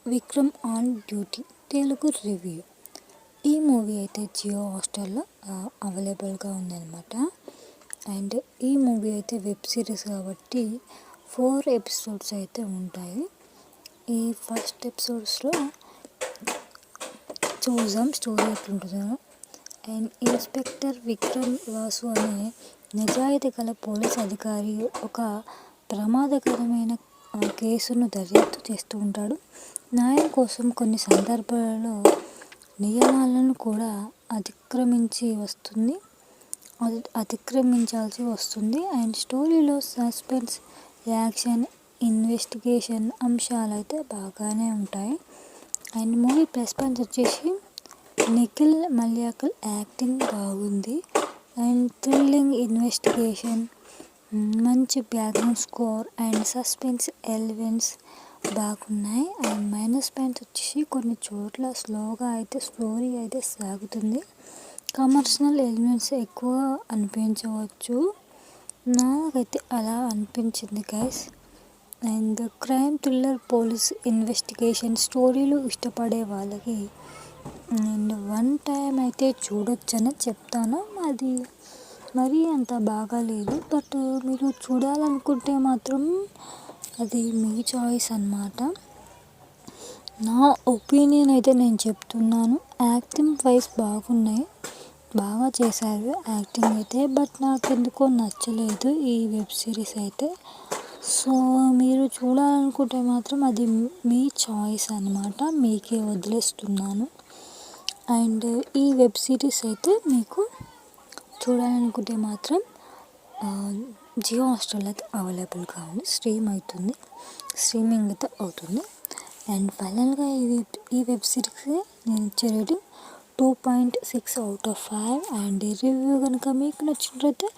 Vikram on duty Telugu review. ఈ movie అయితే జియో హాట్‌స్టార్‌లో అవైలబుల్గా ఉందన్నమాట. అండ్ ఈ మూవీ అయితే వెబ్ సిరీస్ కాబట్టి 4 ఎపిసోడ్స్ అయితే ఉంటాయి. ఈ ఫస్ట్ ఎపిసోడ్స్లో చూద్దాం స్టోరీ ఎట్లుంటుందో. అండ్ ఇన్స్పెక్టర్ విక్రమ్ వాసు అనే నిజాయితీ గల పోలీస్ అధికారి ఒక ప్రమాదకరమైన కేసును దర్యాప్తు చేస్తూ ఉంటాడు. న్యాయం కోసం కొన్ని సందర్భాలలో నియమాలను కూడా అతిక్రమించాల్సి వస్తుంది. అండ్ స్టోరీలో సస్పెన్స్, యాక్షన్, ఇన్వెస్టిగేషన్ అంశాలు అయితే బాగానే ఉంటాయి. అండ్ మూవీ ప్లస్ పాయింట్స్ వచ్చేసి నిఖిల్ మల్యాకల్ యాక్టింగ్ బాగుంది. అండ్ థ్రిల్లింగ్ ఇన్వెస్టిగేషన్, మంచి background score and suspense elements బాగున్నాయి. అండ్ మైనస్ పాయింట్స్ వచ్చేసి కొన్ని చోట్ల స్లోగా అయితే స్టోరీ అయితే సాగుతుంది. కమర్షియల్ ఎలిమెంట్స్ ఎక్కువ అనిపించవచ్చు, నాకైతే అలా అనిపించింది guys. And crime thriller police investigation స్టోరీలు ఇష్టపడే వాళ్ళకి అండ్ వన్ టైం అయితే చూడొచ్చని చెప్తాను. అది మరీ అంత బాగాలేదు, బట్ మీరు చూడాలనుకుంటే మాత్రం అది మీ చాయిస్ అన్నమాట. నా ఒపీనియన్ అయితే నేను చెప్తున్నాను. యాక్టింగ్ వైజ్ బాగున్నాయి, బాగా చేశారు యాక్టింగ్ అయితే, బట్ నాకు ఎందుకో నచ్చలేదు ఈ వెబ్ సిరీస్ అయితే. సో మీరు చూడాలనుకుంటే మాత్రం అది మీ చాయిస్ అన్నమాట, మీకే వదిలేస్తున్నాను. అండ్ ఈ వెబ్ సిరీస్ అయితే మీకు చూడాలనుకుంటే మాత్రం జియో హాట్‌స్టార్లో అయితే అవైలబుల్గా ఉంది, స్ట్రీమింగ్ అయితే అవుతుంది. అండ్ ఫైనల్గా ఈ వెబ్ సిరీస్కి నేను ఇచ్చే రేటింగ్ 2.6/5. అండ్ ఈ రివ్యూ కనుక మీకు నచ్చినట్లయితే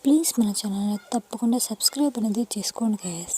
ప్లీజ్ మన ఛానల్ తప్పకుండా సబ్స్క్రైబ్ అనేది చేసుకోండి గైస్.